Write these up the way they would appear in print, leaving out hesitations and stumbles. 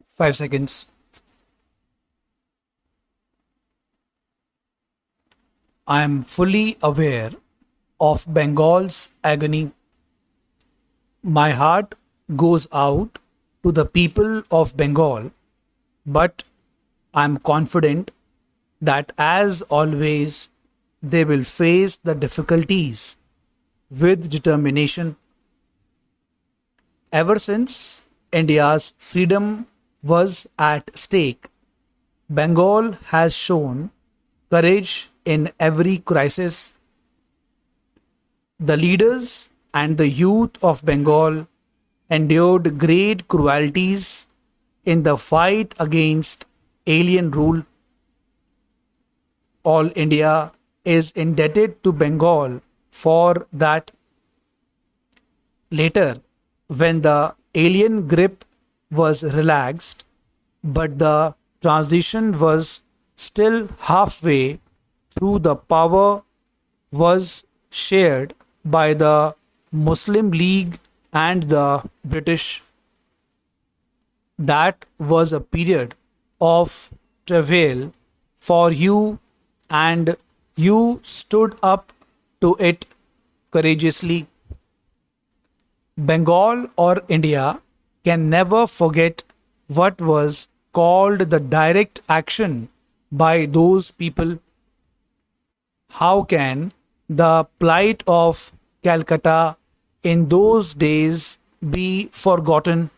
5 seconds. I am fully aware of Bengal's agony. My heart goes out to the people of Bengal, but I am confident that, as always, they will face the difficulties with determination. Ever since India's freedom was at stake, Bengal has shown courage in every crisis. The leaders and the youth of Bengal endured great cruelties in the fight against alien rule. All India is indebted to Bengal for that. Later, when the alien grip was relaxed, but the transition was still halfway through, the power was shared by the Muslim League and the British. That was a period of travail for you, and you stood up to it courageously. Bengal or India can never forget what was called the direct action by those people. How can the plight of Calcutta in those days be forgotten?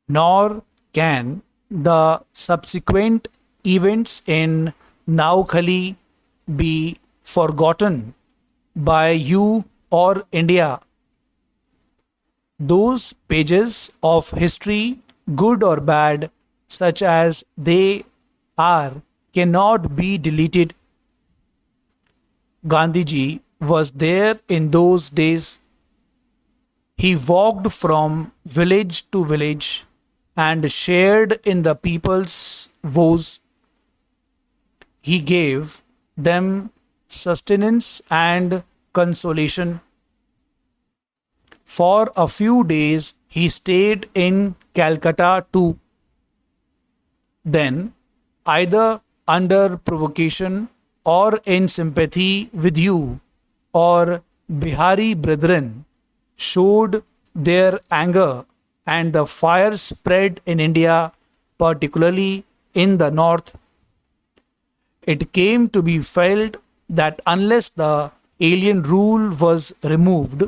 Nor can the subsequent events in Naukhali be forgotten by you or India. Those pages of history, good or bad, such as they are, cannot be deleted. Gandhiji was there in those days. He walked from village to village and shared in the people's woes. He gave them sustenance and consolation. For a few days he stayed in Calcutta too. Then, either under provocation or in sympathy with you, or Bihari brethren showed their anger, and the fire spread in India, particularly in the north. It came to be felt that unless the alien rule was removed,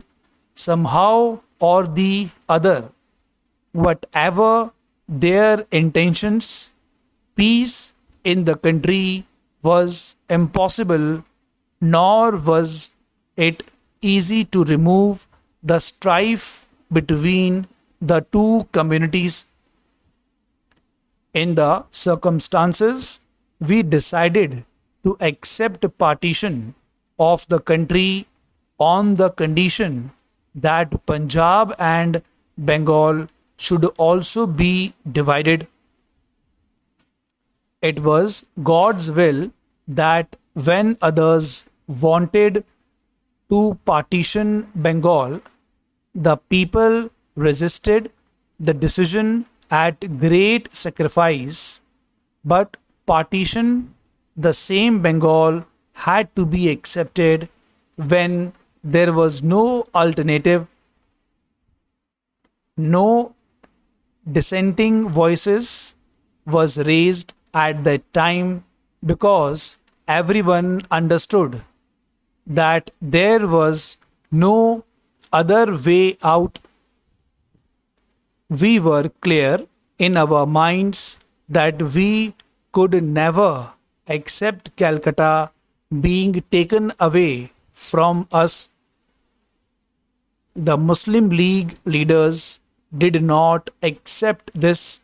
somehow or the other, whatever their intentions, peace in the country was impossible, nor was it easy to remove the strife between the two communities. In the circumstances, we decided to accept partition of the country on the condition that Punjab and Bengal should also be divided. It was God's will that when others wanted to partition Bengal, the people resisted the decision at great sacrifice, but partition, the same Bengal, had to be accepted when there was no alternative. No dissenting voices was raised at that time because everyone understood that there was no other way out. We were clear in our minds that we could never accept Calcutta being taken away from us. The Muslim League leaders did not accept this.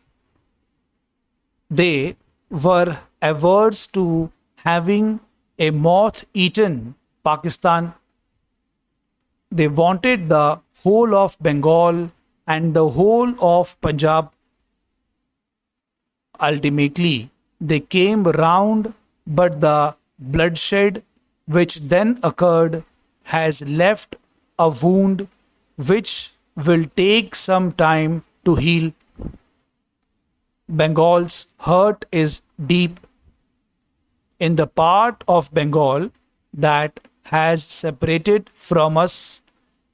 They were averse to having a moth eaten Pakistan. They wanted the whole of Bengal and the whole of Punjab. Ultimately, they came round, but the bloodshed which then occurred has left a wound which will take some time to heal. Bengal's hurt is deep. In the part of Bengal that has separated from us,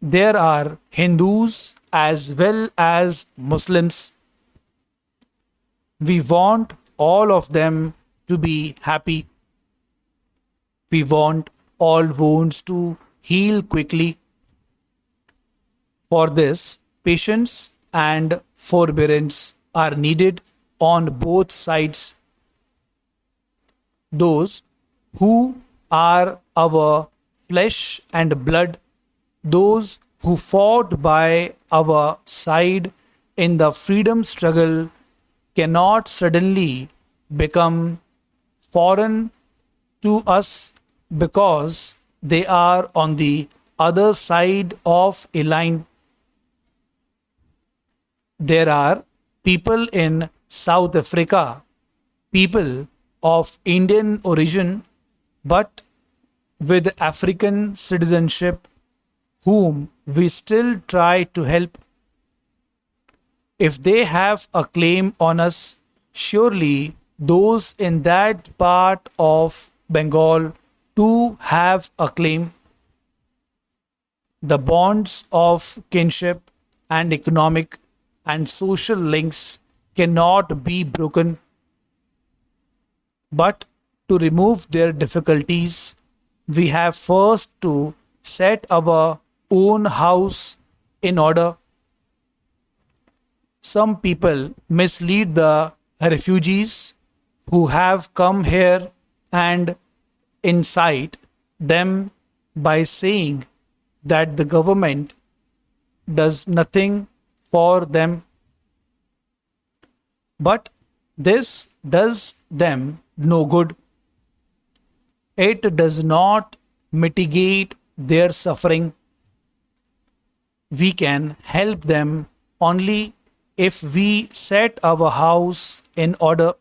there are Hindus as well as Muslims. We want all of them to be happy. We want all wounds to heal quickly. For this, patience and forbearance are needed on both sides. Those who are our flesh and blood, those who fought by our side in the freedom struggle, cannot suddenly become foreign to us because they are on the other side of a line. There are people in South Africa, people of Indian origin, but with African citizenship, whom we still try to help. If they have a claim on us, surely those in that part of Bengal too have a claim. The bonds of kinship and economic and social links cannot be broken. But to remove their difficulties, we have first to set our own house in order. Some people mislead the refugees who have come here and incite them by saying that the government does nothing for them, but this does them no good. It does not mitigate their suffering. We can help them only if we set our house in order.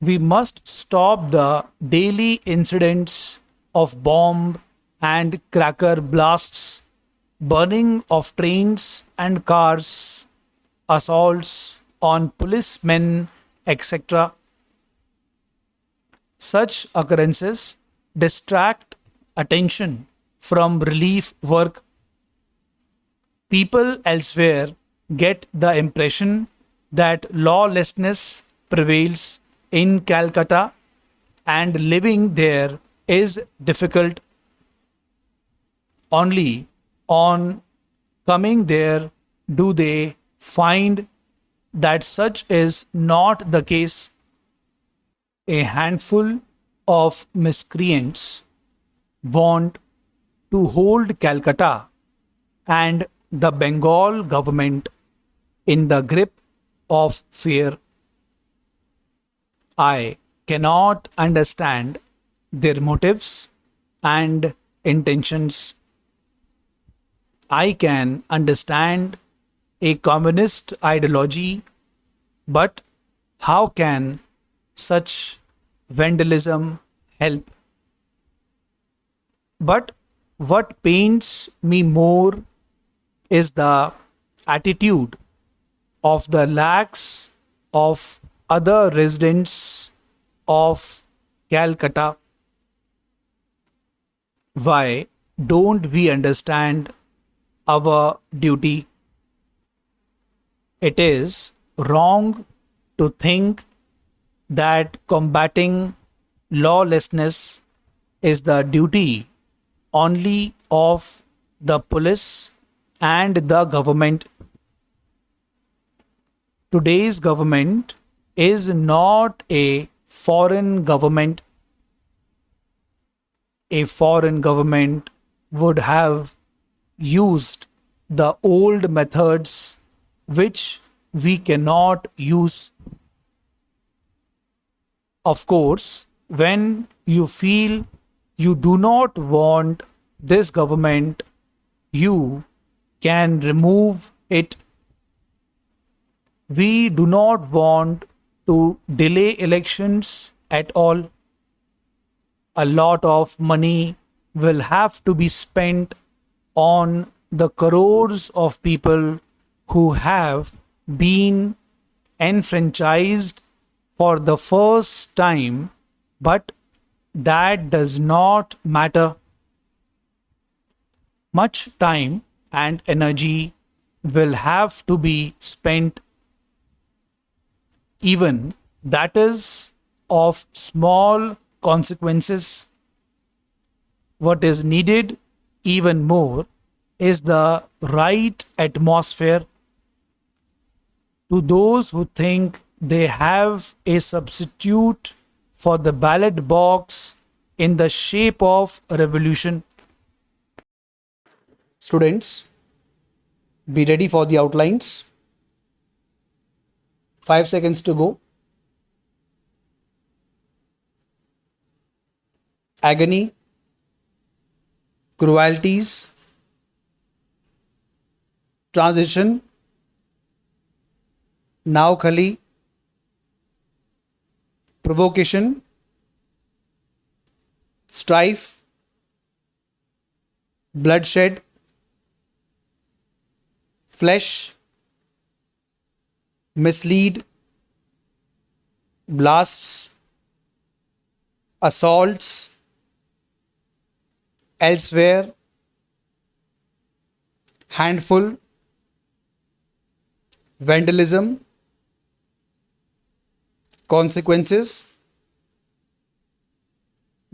We must stop the daily incidents of bomb and cracker blasts, burning of trains and cars, assaults on policemen, etc. Such occurrences distract attention from relief work. People elsewhere get the impression that lawlessness prevails in Calcutta and living there is difficult. Only on coming there do they find that such is not the case. A handful of miscreants want to hold Calcutta and the Bengal government in the grip of fear. I cannot understand their motives and intentions. I can understand a communist ideology, but how can such vandalism help? But what pains me more is the attitude of the lakhs of other residents of Calcutta. Why don't we understand our duty? It is wrong to think that combating lawlessness is the duty only of the police and the government. Today's government is not a foreign government. A foreign government would have used the old methods which we cannot use. Of course, when you feel you do not want this government, you can remove it. We do not want to delay elections at all. A lot of money will have to be spent on the crores of people who have been enfranchised for the first time, but that does not matter. Much time and energy will have to be spent, even that is of small consequences. What is needed even more is the right atmosphere. To those who think they have a substitute for the ballot box in the shape of a revolution. Students, be ready for the outlines. 5 seconds to go. Agony, cruelties, transition, now Khali, provocation, strife, bloodshed, flesh, mislead, blasts, assaults, elsewhere, handful, vandalism, consequences,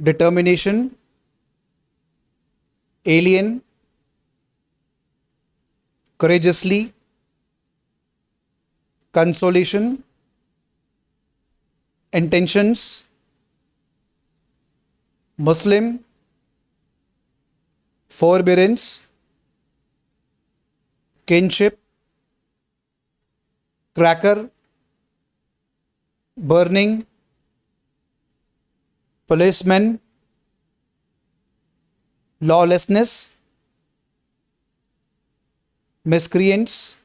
determination, alien, courageously, consolation, intentions, Muslim, forbearance, kinship, cracker, burning, policeman, lawlessness, miscreants,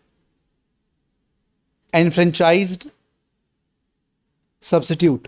enfranchised, substitute.